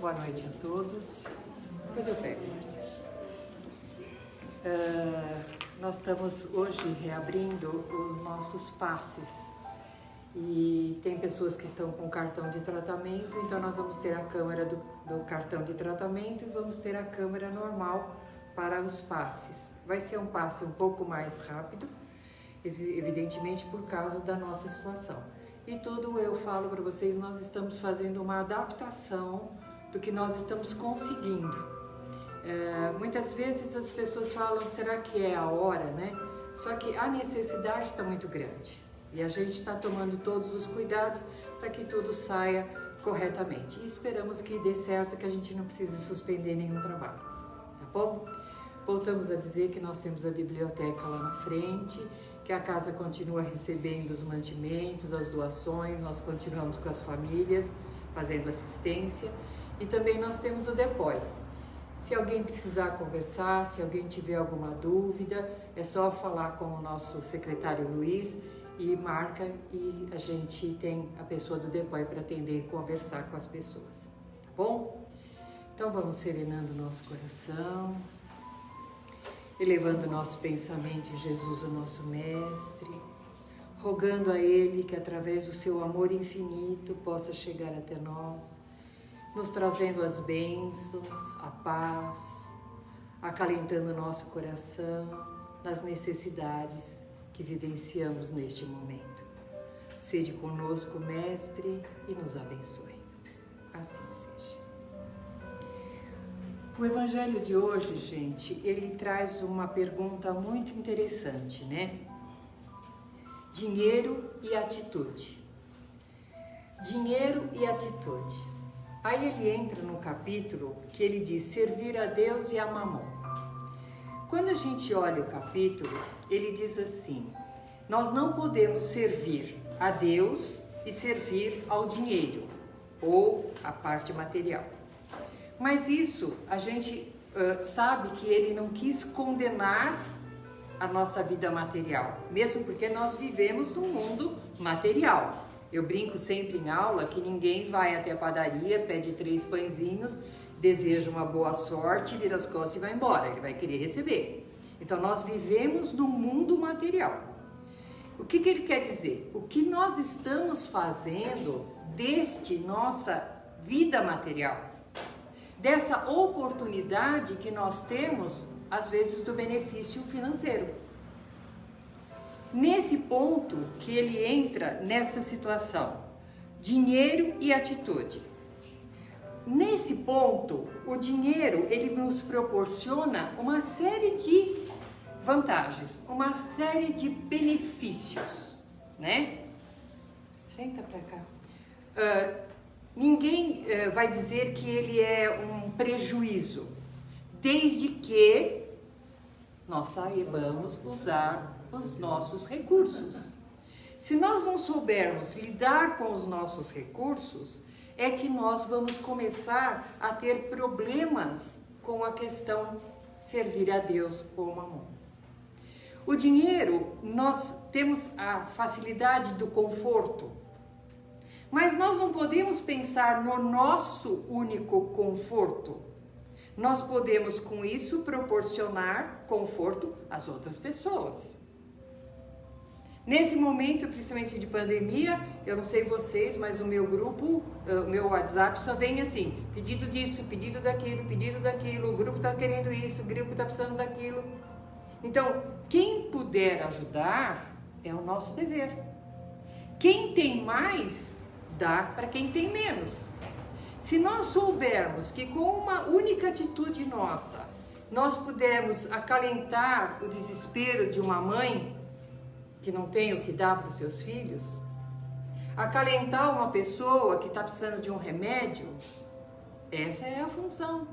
Boa noite a todos. Depois eu pego, Marcia. Nós estamos hoje reabrindo os nossos passes e tem pessoas que estão com cartão de tratamento, então nós vamos ter a câmara do cartão de tratamento e vamos ter a câmara normal para os passes. Vai ser um passe um pouco mais rápido, evidentemente por causa da nossa situação. E tudo eu falo para vocês, nós estamos fazendo uma adaptação do que nós estamos conseguindo. Muitas vezes as pessoas falam, será que é a hora, né? Só que a necessidade está muito grande e a gente está tomando todos os cuidados para que tudo saia corretamente. E esperamos que dê certo, que a gente não precise suspender nenhum trabalho, tá bom? Voltamos a dizer que nós temos a biblioteca lá na frente, que a casa continua recebendo os mantimentos, as doações, nós continuamos com as famílias fazendo assistência e também nós temos o DEPOI. Se alguém precisar conversar, se alguém tiver alguma dúvida, é só falar com o nosso secretário Luiz e marca e a gente tem a pessoa do DEPOI para atender e conversar com as pessoas, tá bom? Então vamos serenando o nosso coração, elevando o nosso pensamento em Jesus, o nosso Mestre, rogando a Ele que através do seu amor infinito possa chegar até nós, nos trazendo as bênçãos, a paz, acalentando o nosso coração nas necessidades que vivenciamos neste momento. Sede conosco, Mestre, e nos abençoe. Assim seja. O Evangelho de hoje, gente, ele traz uma pergunta muito interessante, né? Dinheiro e atitude. Dinheiro e atitude. Aí ele entra num capítulo que ele diz servir a Deus e a Mamon. Quando a gente olha o capítulo, ele diz assim, nós não podemos servir a Deus e servir ao dinheiro ou a parte material. Mas isso a gente sabe que ele não quis condenar a nossa vida material, mesmo porque nós vivemos num mundo material. Eu brinco sempre em aula que ninguém vai até a padaria, pede 3 pãezinhos, deseja uma boa sorte, vira as costas e vai embora, ele vai querer receber. Então nós vivemos num mundo material. O que ele quer dizer? O que nós estamos fazendo deste nossa vida material? Dessa oportunidade que nós temos, às vezes, do benefício financeiro. Nesse ponto que ele entra nessa situação, dinheiro e atitude. Nesse ponto, o dinheiro, ele nos proporciona uma série de vantagens, uma série de benefícios, né? Senta pra cá. Ninguém vai dizer que ele é um prejuízo, desde que nós saibamos usar os nossos recursos. Se nós não soubermos lidar com os nossos recursos, é que nós vamos começar a ter problemas com a questão servir a Deus ou Mamon. O dinheiro, nós temos a facilidade do conforto, mas nós não podemos pensar no nosso único conforto. Nós podemos, com isso, proporcionar conforto às outras pessoas. Nesse momento, principalmente de pandemia, eu não sei vocês, mas o meu grupo, o meu WhatsApp só vem assim, pedido disso, pedido daquilo, o grupo está querendo isso, o grupo está precisando daquilo. Então, quem puder ajudar, é o nosso dever. Quem tem mais, dá para quem tem menos. Se nós soubermos que com uma única atitude nossa, nós pudermos acalentar o desespero de uma mãe que não tem o que dar para os seus filhos, acalentar uma pessoa que está precisando de um remédio, essa é a função.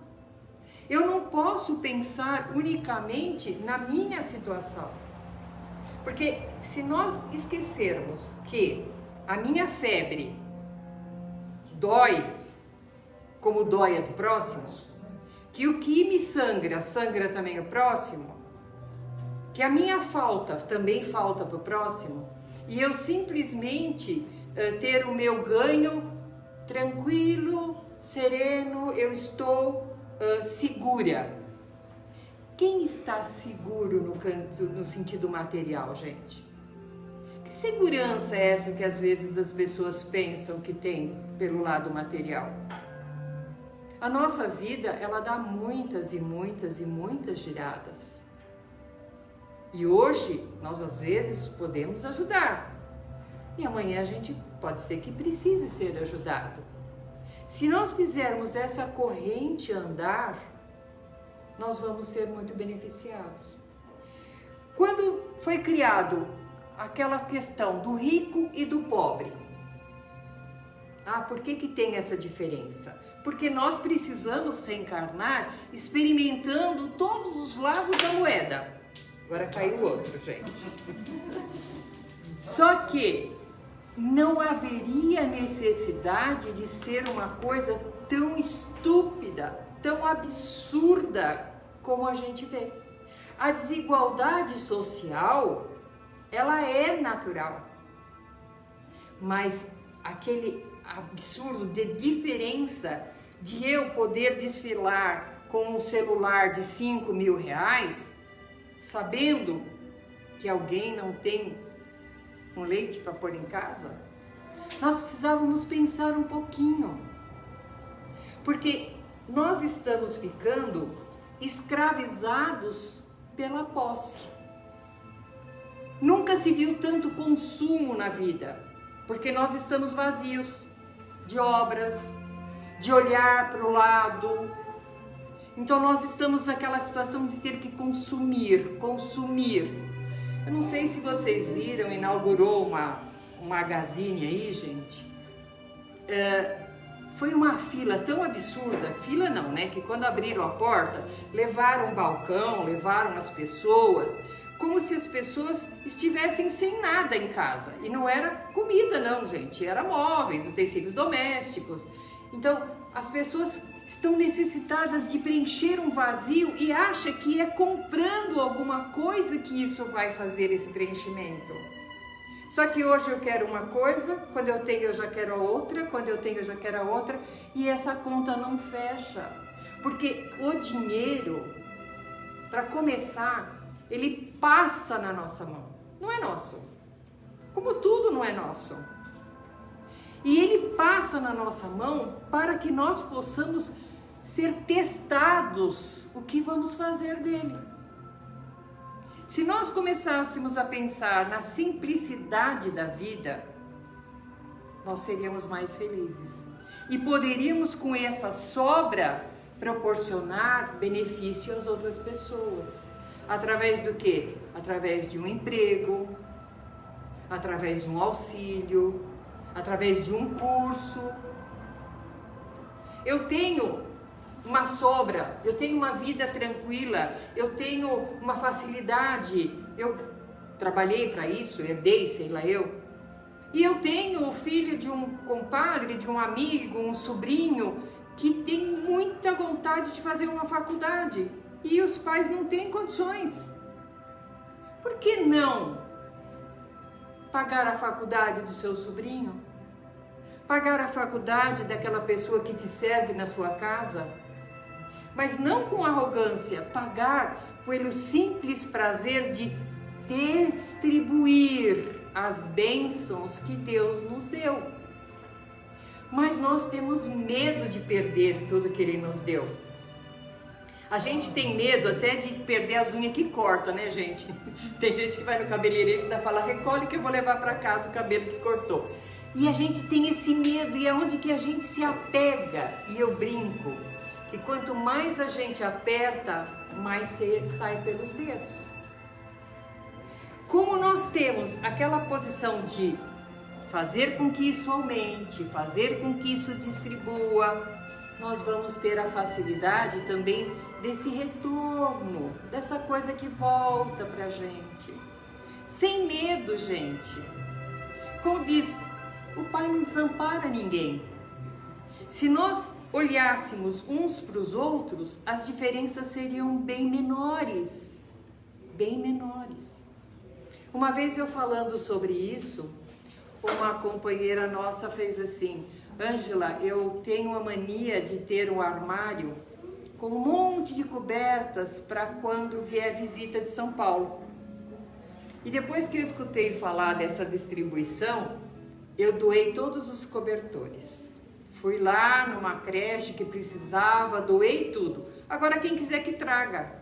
Eu não posso pensar unicamente na minha situação, porque se nós esquecermos que a minha febre dói como dói a do próximo, que o que me sangra, sangra também o próximo, que a minha falta também falta para o próximo, e eu simplesmente ter o meu ganho tranquilo, sereno, eu estou segura. Quem está seguro no sentido material, gente? Que segurança é essa que às vezes as pessoas pensam que tem pelo lado material? A nossa vida, ela dá muitas e muitas e muitas giradas. E hoje, nós às vezes podemos ajudar. E amanhã a gente pode ser que precise ser ajudado. Se nós fizermos essa corrente andar, nós vamos ser muito beneficiados. Quando foi criado aquela questão do rico e do pobre, por que tem essa diferença? Porque nós precisamos reencarnar experimentando todos os lados da moeda. Agora caiu outro, gente. Só que não haveria necessidade de ser uma coisa tão estúpida, tão absurda como a gente vê. A desigualdade social, ela é natural. Mas aquele absurdo de diferença de eu poder desfilar com um celular de 5 mil reais, sabendo que alguém não tem um leite para pôr em casa, nós precisávamos pensar um pouquinho. Porque nós estamos ficando escravizados pela posse. Nunca se viu tanto consumo na vida, porque nós estamos vazios de obras, de olhar para o lado. Então nós estamos naquela situação de ter que consumir. Eu não sei se vocês viram, inaugurou um magazine aí, gente. Foi uma fila tão absurda, fila não, né? Que quando abriram a porta, levaram um balcão, levaram as pessoas, como se as pessoas estivessem sem nada em casa. E não era comida não, gente, era móveis, utensílios domésticos. Então, as pessoas estão necessitadas de preencher um vazio e acham que é comprando alguma coisa que isso vai fazer esse preenchimento. Só que hoje eu quero uma coisa, quando eu tenho eu já quero a outra, quando eu tenho eu já quero a outra, e essa conta não fecha. Porque o dinheiro, para começar, ele passa na nossa mão, não é nosso. Como tudo não é nosso. E ele passa na nossa mão para que nós possamos ser testados o que vamos fazer dele. Se nós começássemos a pensar na simplicidade da vida, nós seríamos mais felizes. E poderíamos com essa sobra proporcionar benefício às outras pessoas. Através do quê? Através de um emprego, através de um auxílio, através de um curso. Eu tenho uma sobra, eu tenho uma vida tranquila, eu tenho uma facilidade, eu trabalhei para isso, herdei, sei lá eu. E eu tenho o filho de um compadre, de um amigo, um sobrinho, que tem muita vontade de fazer uma faculdade. E os pais não têm condições. Por que não pagar a faculdade do seu sobrinho? Pagar a faculdade daquela pessoa que te serve na sua casa? Mas não com arrogância, pagar pelo simples prazer de distribuir as bênçãos que Deus nos deu. Mas nós temos medo de perder tudo que Ele nos deu. A gente tem medo até de perder as unhas que corta, né, gente? Tem gente que vai no cabeleireiro e ainda fala, recolhe que eu vou levar para casa o cabelo que cortou. E a gente tem esse medo, e é onde que a gente se apega. E eu brinco que quanto mais a gente aperta, mais sai pelos dedos. Como nós temos aquela posição de fazer com que isso aumente, fazer com que isso distribua, nós vamos ter a facilidade também desse retorno, dessa coisa que volta pra gente. Sem medo, gente. Como diz, o Pai não desampara ninguém. Se nós olhássemos uns para os outros, as diferenças seriam bem menores. Bem menores. Uma vez eu falando sobre isso, uma companheira nossa fez assim, Ângela, eu tenho a mania de ter um armário com um monte de cobertas para quando vier visita de São Paulo. E depois que eu escutei falar dessa distribuição, eu doei todos os cobertores. Fui lá numa creche que precisava, doei tudo. Agora quem quiser que traga.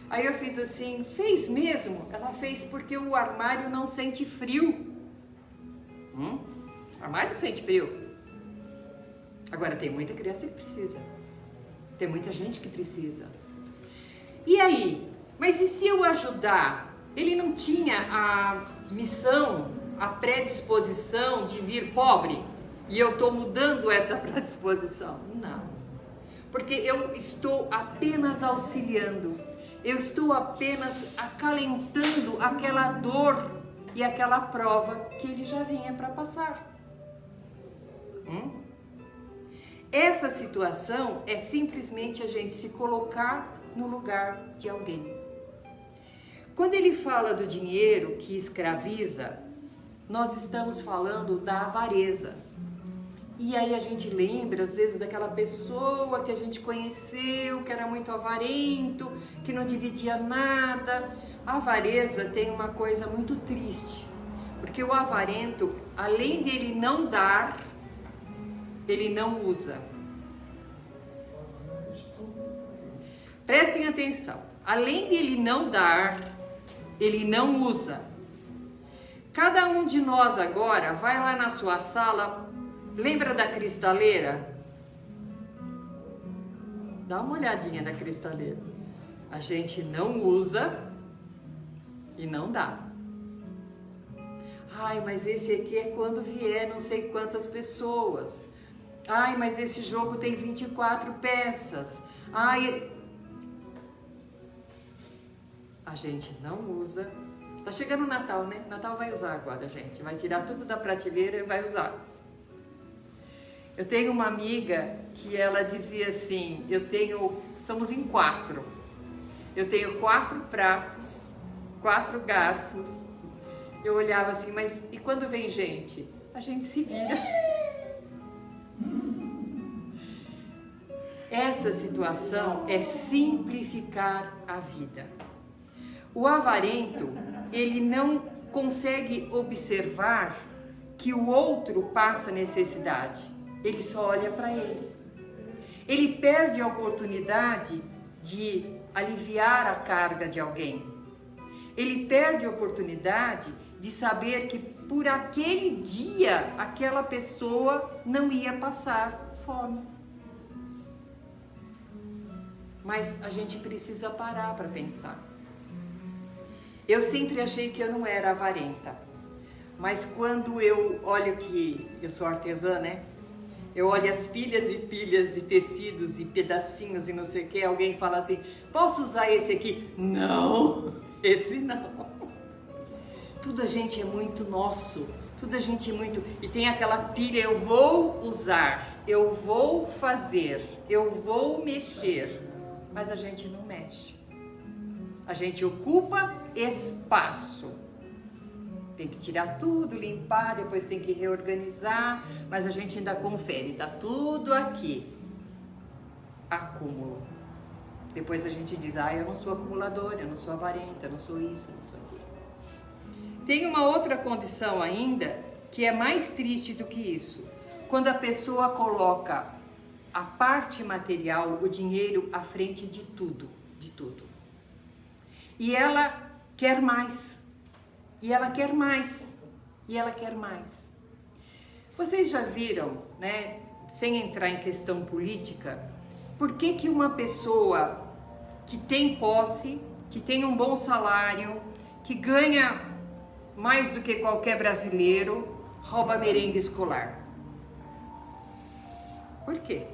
Aí eu fiz assim, fez mesmo? Ela fez porque o armário não sente frio. O armário sente frio. Agora tem muita criança que precisa. Tem muita gente que precisa. E aí? Mas e se eu ajudar? Ele não tinha a missão, a predisposição de vir pobre? E eu estou mudando essa predisposição? Não. Porque eu estou apenas auxiliando. Eu estou apenas acalentando aquela dor e aquela prova que ele já vinha para passar. Essa situação é simplesmente a gente se colocar no lugar de alguém. Quando ele fala do dinheiro que escraviza, nós estamos falando da avareza. E aí a gente lembra, às vezes, daquela pessoa que a gente conheceu, que era muito avarento, que não dividia nada. A avareza tem uma coisa muito triste, porque o avarento, além de ele não dar, ele não usa. Prestem atenção. Além de ele não dar, ele não usa. Cada um de nós agora vai lá na sua sala, lembra da cristaleira? Dá uma olhadinha na cristaleira. A gente não usa e não dá. Ai, mas esse aqui é quando vier não sei quantas pessoas. Ai, mas esse jogo tem 24 peças. Ai, a gente não usa. Tá chegando o Natal, né? Natal vai usar agora, gente. Vai tirar tudo da prateleira e vai usar. Eu tenho uma amiga que ela dizia assim, somos em 4. Eu tenho 4 pratos, 4 garfos. Eu olhava assim, mas e quando vem gente? A gente se vira. Essa situação é simplificar a vida. O avarento, ele não consegue observar que o outro passa necessidade. Ele só olha para ele. Ele perde a oportunidade de aliviar a carga de alguém. Ele perde a oportunidade de saber que por aquele dia aquela pessoa não ia passar fome. Mas a gente precisa parar para pensar. Eu sempre achei que eu não era avarenta, mas quando eu olho que eu sou artesã, né? Eu olho as pilhas e pilhas de tecidos e pedacinhos e não sei o que, alguém fala assim, posso usar esse aqui? Não, esse não. Tudo a gente é muito nosso, tudo a gente é muito... E tem aquela pilha, eu vou usar, eu vou fazer, eu vou mexer, mas a gente não mexe. A gente ocupa espaço. Tem que tirar tudo, limpar, depois tem que reorganizar, mas a gente ainda confere, tá tudo aqui. Acúmulo. Depois a gente diz, eu não sou acumuladora, eu não sou avarenta, eu não sou isso, eu não sou aquilo. Tem uma outra condição ainda, que é mais triste do que isso. Quando a pessoa coloca a parte material, o dinheiro, à frente de tudo, de tudo. E ela quer mais, e ela quer mais, e ela quer mais. Vocês já viram, né, sem entrar em questão política, por que uma pessoa que tem posse, que tem um bom salário, que ganha mais do que qualquer brasileiro, rouba merenda escolar? Por quê?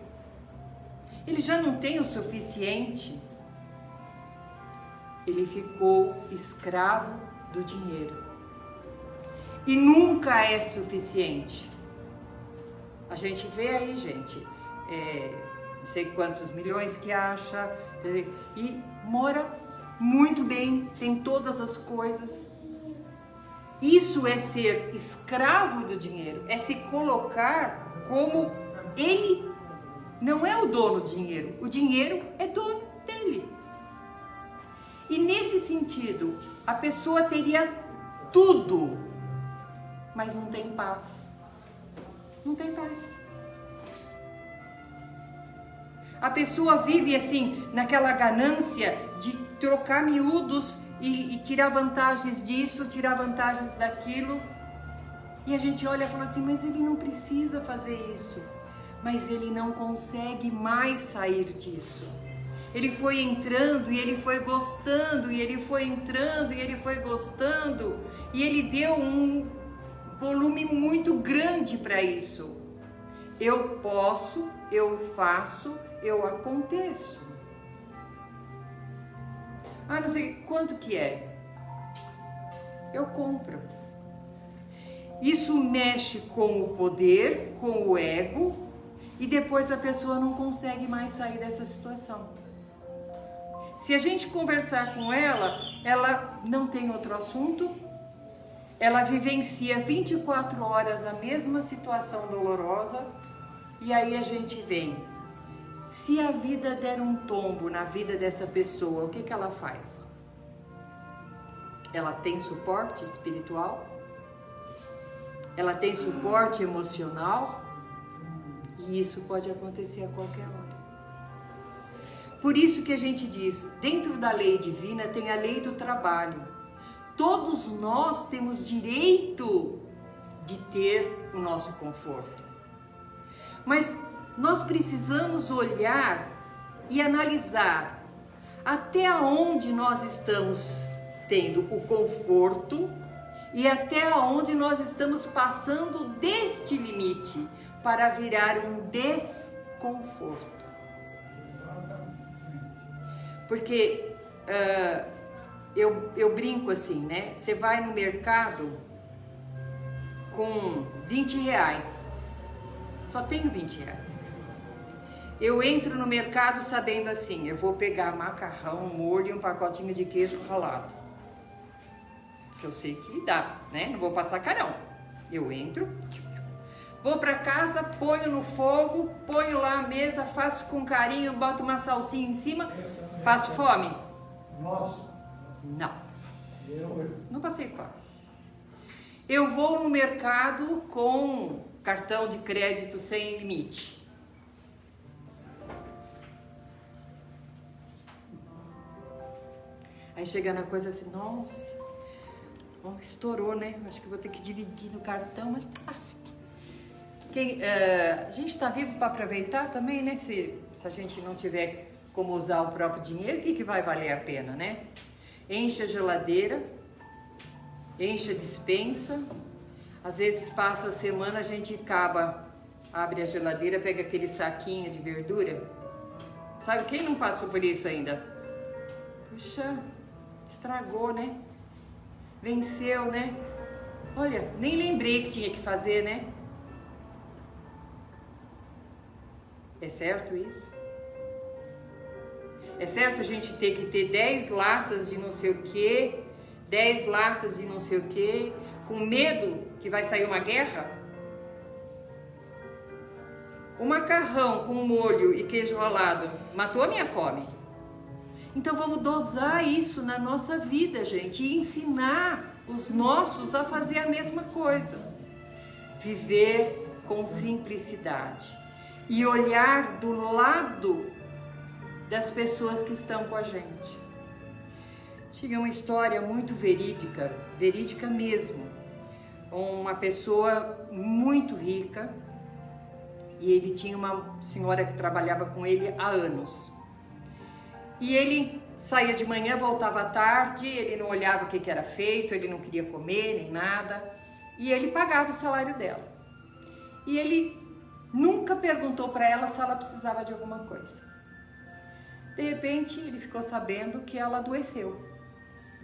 Ele já não tem o suficiente. Ele ficou escravo do dinheiro. E nunca é suficiente. A gente vê aí, gente, não sei quantos milhões que acha, e mora muito bem, tem todas as coisas. Isso é ser escravo do dinheiro, é se colocar como ele não é o dono do dinheiro, o dinheiro é dono dele. E nesse sentido, a pessoa teria tudo, mas não tem paz. Não tem paz. A pessoa vive assim, naquela ganância de trocar miúdos e tirar vantagens disso, tirar vantagens daquilo. E a gente olha e fala assim, mas ele não precisa fazer isso. Mas ele não consegue mais sair disso. Ele foi entrando e ele foi gostando, e ele foi entrando e ele foi gostando, e ele deu um volume muito grande para isso. Eu posso, eu faço, eu aconteço. Ah, não sei quanto que é. Eu compro. Isso mexe com o poder, com o ego, e depois a pessoa não consegue mais sair dessa situação. Se a gente conversar com ela, ela não tem outro assunto, ela vivencia 24 horas a mesma situação dolorosa, e aí a gente vem. Se a vida der um tombo na vida dessa pessoa, o que que ela faz? Ela tem suporte espiritual? Ela tem suporte emocional? E isso pode acontecer a qualquer hora. Por isso que a gente diz, dentro da lei divina tem a lei do trabalho. Todos nós temos direito de ter o nosso conforto. Mas nós precisamos olhar e analisar até onde nós estamos tendo o conforto e até onde nós estamos passando deste limite para virar um desconforto. Porque eu brinco assim, né? Você vai no mercado com 20 reais, só tenho 20 reais. Eu entro no mercado sabendo assim, eu vou pegar macarrão, molho e um pacotinho de queijo ralado. Que eu sei que dá, né? Não vou passar carão. Eu entro, vou para casa, ponho no fogo, ponho lá a mesa, faço com carinho, boto uma salsinha em cima, passo fome? Nossa. Não. Não passei fome. Eu vou no mercado com cartão de crédito sem limite. Aí chega na coisa assim, nossa, estourou, né? Acho que vou ter que dividir no cartão, mas... a gente está vivo para aproveitar também, né? Se a gente não tiver como usar o próprio dinheiro, o que vai valer a pena, né? Enche a geladeira, enche a despensa, às vezes passa a semana, a gente abre a geladeira, pega aquele saquinho de verdura. Sabe, quem não passou por isso ainda? Puxa, estragou, né? Venceu, né? Olha, nem lembrei que tinha que fazer, né? É certo isso? É certo a gente ter que ter 10 latas de não sei o que, 10 latas de não sei o que, com medo que vai sair uma guerra? O macarrão com molho e queijo ralado matou a minha fome. Então vamos dosar isso na nossa vida, gente, e ensinar os nossos a fazer a mesma coisa. Viver com simplicidade e olhar do lado das pessoas que estão com a gente. Tinha uma história muito verídica, verídica mesmo. Uma pessoa muito rica, e ele tinha uma senhora que trabalhava com ele há anos. E ele saía de manhã, voltava à tarde, ele não olhava o que era feito, ele não queria comer nem nada, e ele pagava o salário dela. E ele nunca perguntou para ela se ela precisava de alguma coisa. De repente, ele ficou sabendo que ela adoeceu.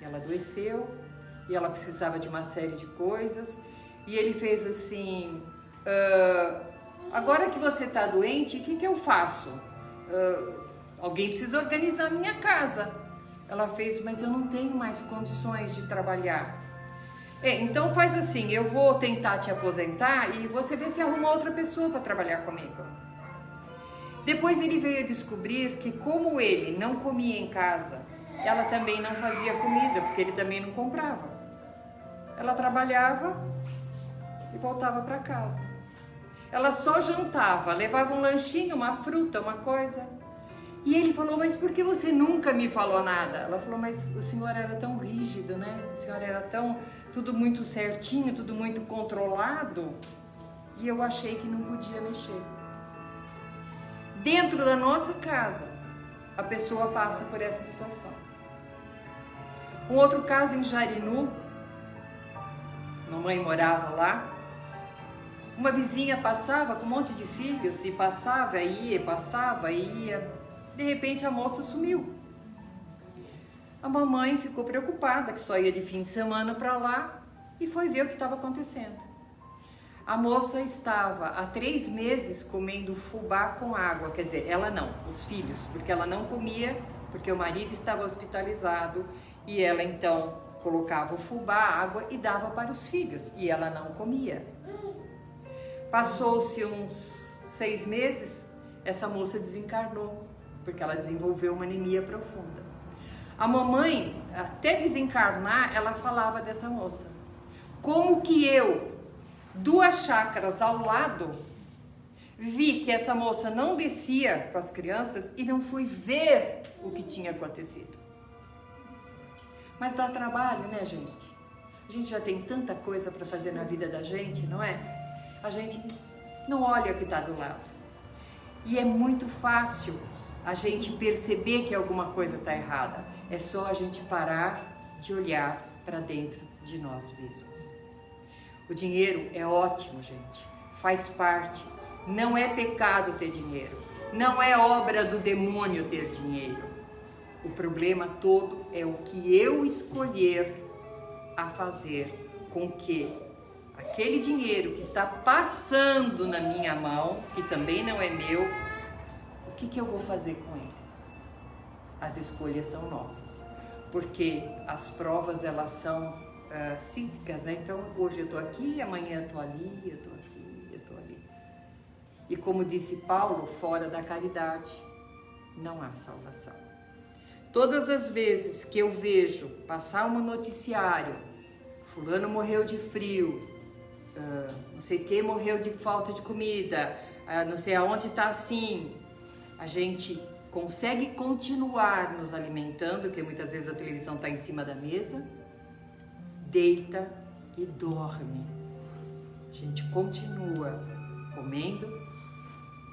Ela adoeceu e ela precisava de uma série de coisas. E ele fez assim, agora que você está doente, o que eu faço? Alguém precisa organizar a minha casa. Ela fez, mas eu não tenho mais condições de trabalhar. Então faz assim, eu vou tentar te aposentar e você vê se arruma outra pessoa para trabalhar comigo. Depois ele veio descobrir que como ele não comia em casa, ela também não fazia comida, porque ele também não comprava. Ela trabalhava e voltava para casa. Ela só jantava, levava um lanchinho, uma fruta, uma coisa. E ele falou, mas por que você nunca me falou nada? Ela falou, mas o senhor era tão rígido, né? O senhor era tão, tudo muito certinho, tudo muito controlado. E eu achei que não podia mexer. Dentro da nossa casa, a pessoa passa por essa situação. Um outro caso em Jarinu, mamãe morava lá, uma vizinha passava com um monte de filhos e passava, ia. De repente a moça sumiu. A mamãe ficou preocupada, que só ia de fim de semana para lá, e foi ver o que estava acontecendo. A moça estava há 3 meses comendo fubá com água, quer dizer, ela não, os filhos, porque ela não comia, porque o marido estava hospitalizado, e ela então colocava o fubá, água e dava para os filhos, e ela não comia. Passou-se uns 6 meses, essa moça desencarnou, porque ela desenvolveu uma anemia profunda. A mamãe, até desencarnar, ela falava dessa moça. Como que eu, 2 chácaras ao lado, vi que essa moça não descia com as crianças e não fui ver o que tinha acontecido. Mas dá trabalho, né, gente? A gente já tem tanta coisa para fazer na vida da gente, não é? A gente não olha o que está do lado. E é muito fácil a gente perceber que alguma coisa está errada. É só a gente parar de olhar para dentro de nós mesmos. O dinheiro é ótimo, gente. Faz parte. Não é pecado ter dinheiro. Não é obra do demônio ter dinheiro. O problema todo é o que eu escolher a fazer com que aquele dinheiro que está passando na minha mão, que também não é meu, o que eu vou fazer com ele? As escolhas são nossas, porque as provas elas são cíclicas, né? Então hoje eu estou aqui, amanhã eu estou ali, eu estou aqui, eu estou ali. E como disse Paulo, fora da caridade não há salvação. Todas as vezes que eu vejo passar um noticiário, fulano morreu de frio, não sei quem morreu de falta de comida, não sei aonde está assim, a gente consegue continuar nos alimentando, porque muitas vezes a televisão está em cima da mesa, deita e dorme. A gente continua comendo,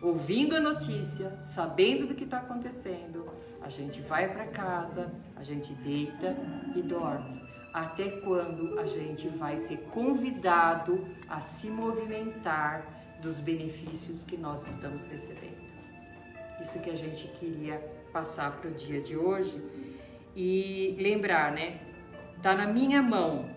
ouvindo a notícia, sabendo do que está acontecendo, a gente vai para casa, a gente deita e dorme. Até quando a gente vai ser convidado a se movimentar dos benefícios que nós estamos recebendo. Isso que a gente queria passar para o dia de hoje e lembrar, né? Tá na minha mão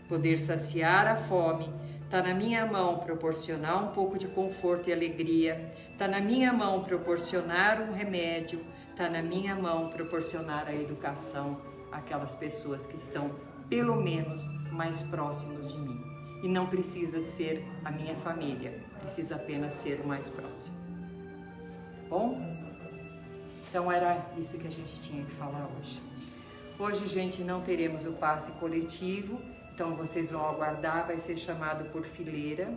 poder saciar a fome, tá na minha mão proporcionar um pouco de conforto e alegria, tá na minha mão proporcionar um remédio, tá na minha mão proporcionar a educação àquelas pessoas que estão pelo menos mais próximos de mim. E não precisa ser a minha família, precisa apenas ser o mais próximo. Tá bom? Então era isso que a gente tinha que falar hoje. Hoje, gente, não teremos o passe coletivo, então vocês vão aguardar, vai ser chamado por fileira.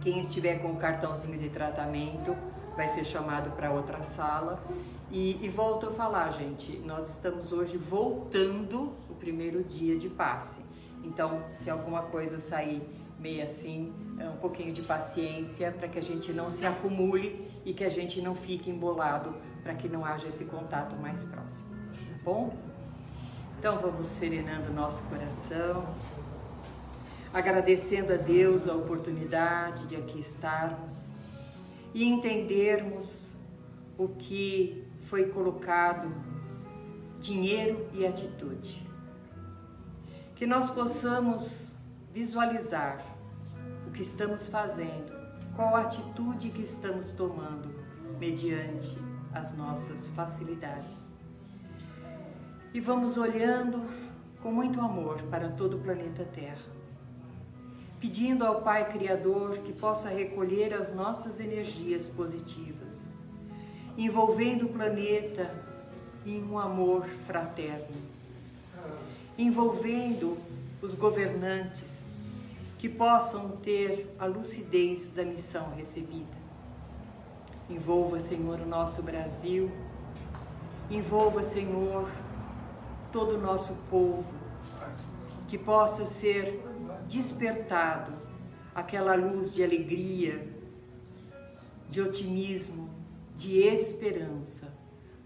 Quem estiver com o cartãozinho de tratamento vai ser chamado para outra sala. E volto a falar, gente, nós estamos hoje voltando o primeiro dia de passe. Então, se alguma coisa sair meio assim, um pouquinho de paciência para que a gente não se acumule e que a gente não fique embolado, para que não haja esse contato mais próximo, tá bom? Então vamos serenando o nosso coração, agradecendo a Deus a oportunidade de aqui estarmos e entendermos o que foi colocado, dinheiro e atitude. Que nós possamos visualizar o que estamos fazendo, qual a atitude que estamos tomando mediante as nossas facilidades. E vamos olhando com muito amor para todo o planeta Terra, pedindo ao Pai Criador que possa recolher as nossas energias positivas, envolvendo o planeta em um amor fraterno, envolvendo os governantes que possam ter a lucidez da missão recebida. Envolva, Senhor, o nosso Brasil, envolva, Senhor, todo o nosso povo, que possa ser despertado aquela luz de alegria, de otimismo, de esperança,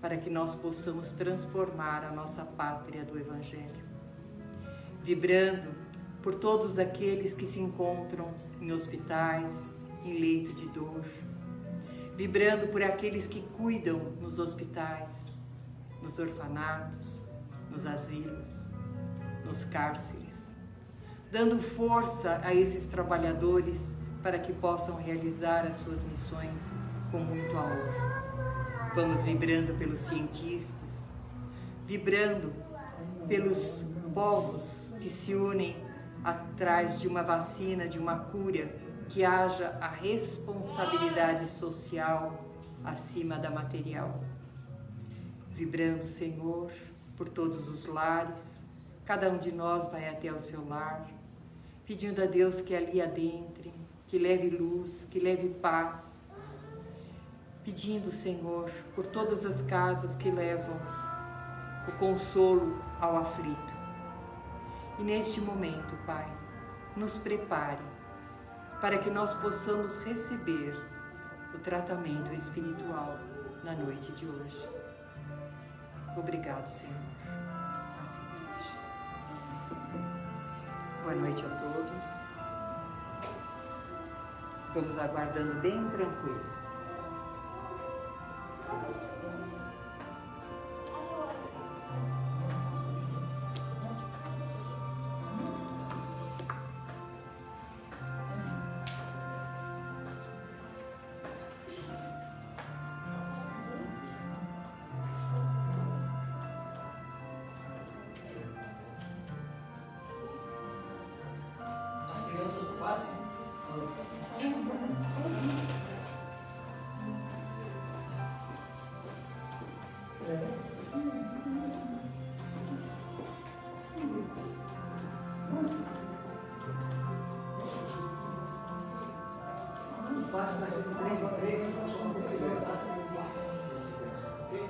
para que nós possamos transformar a nossa pátria do Evangelho. Vibrando por todos aqueles que se encontram em hospitais, em leito de dor, vibrando por aqueles que cuidam nos hospitais, nos orfanatos, nos asilos, nos cárceres, dando força a esses trabalhadores para que possam realizar as suas missões com muito amor. Vamos vibrando pelos cientistas, vibrando pelos povos que se unem atrás de uma vacina, de uma cura, que haja a responsabilidade social acima da material. Vibrando, Senhor, por todos os lares, cada um de nós vai até o seu lar, pedindo a Deus que ali adentre, que leve luz, que leve paz, pedindo, Senhor, por todas as casas que levam o consolo ao aflito. E neste momento, Pai, nos prepare para que nós possamos receber o tratamento espiritual na noite de hoje. Obrigado, Senhor. Assim seja. Boa noite a todos. Vamos aguardando bem tranquilos. Passa vai ser de 3 em 3, nós vamos configurar, tá? Ok?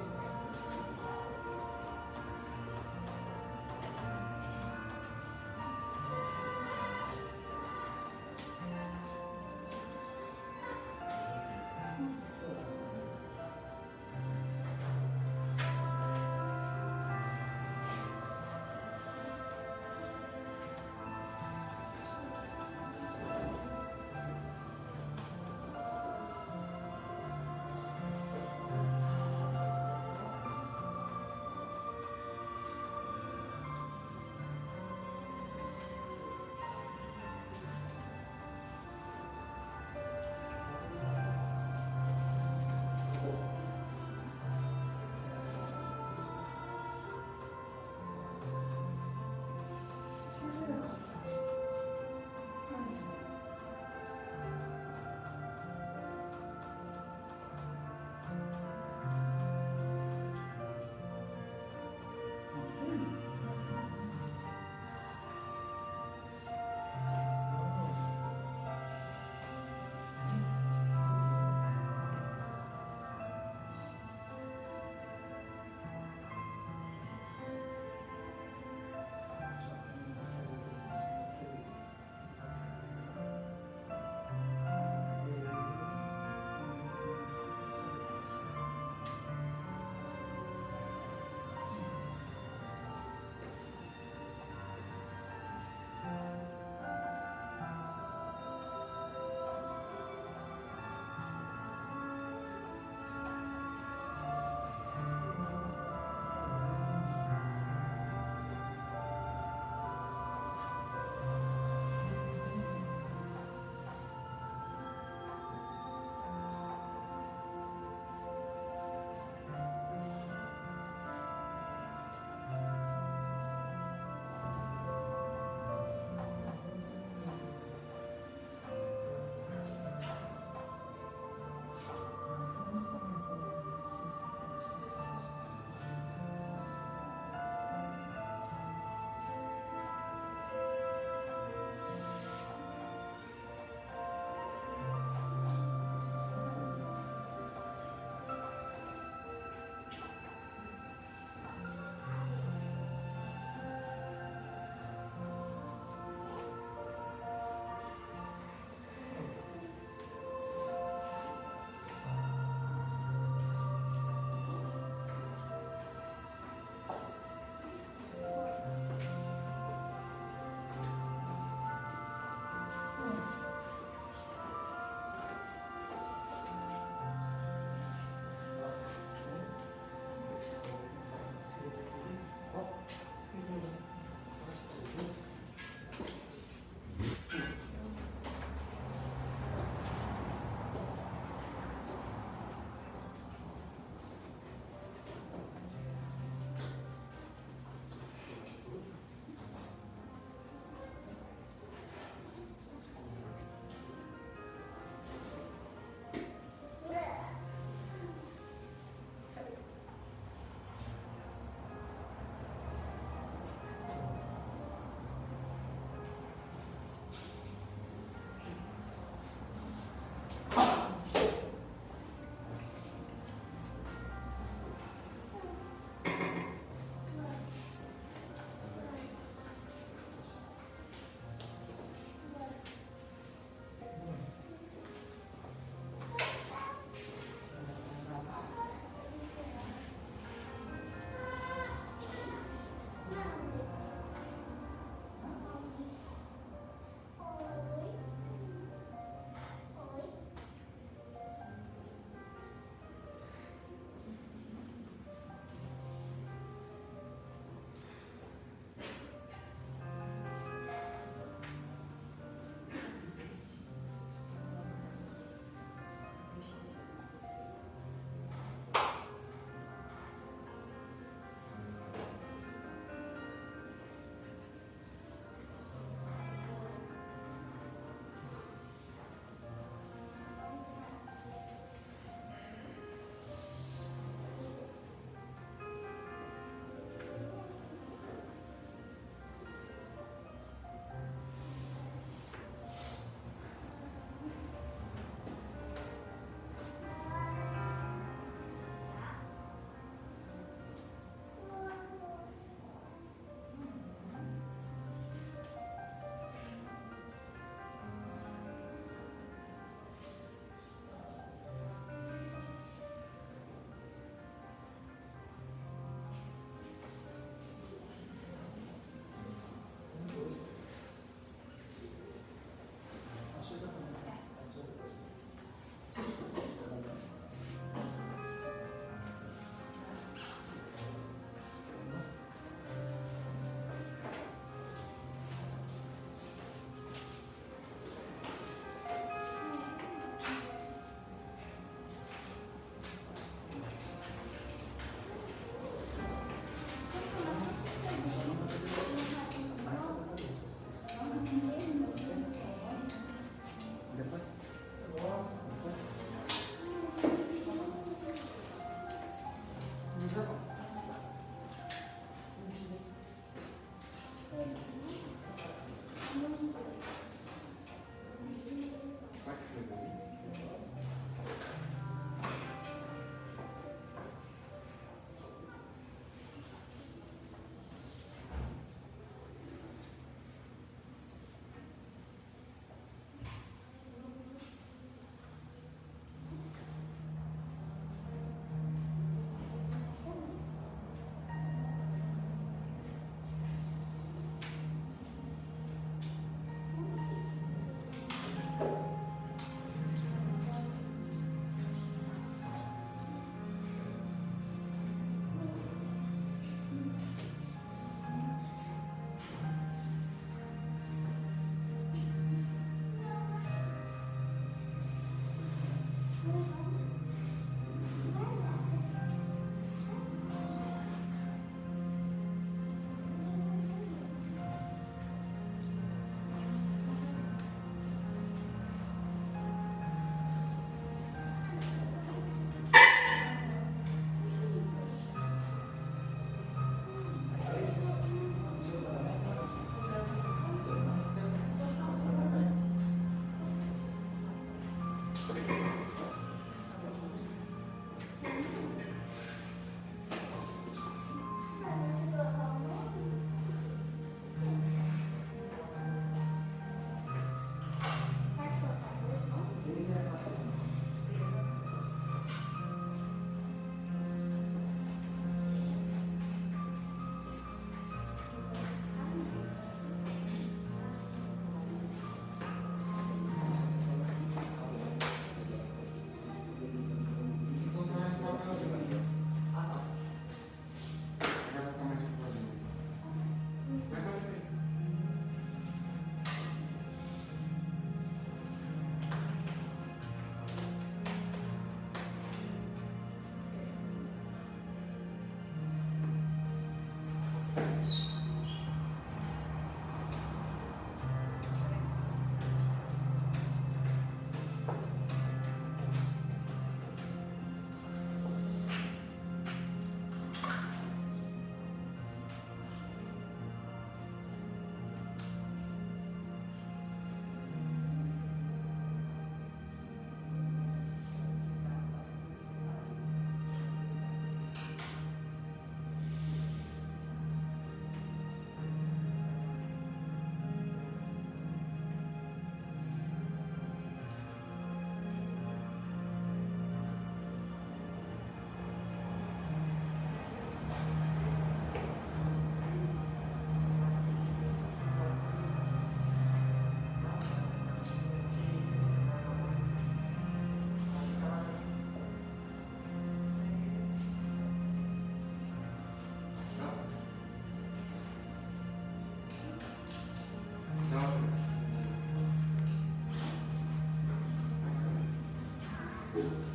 Obrigado.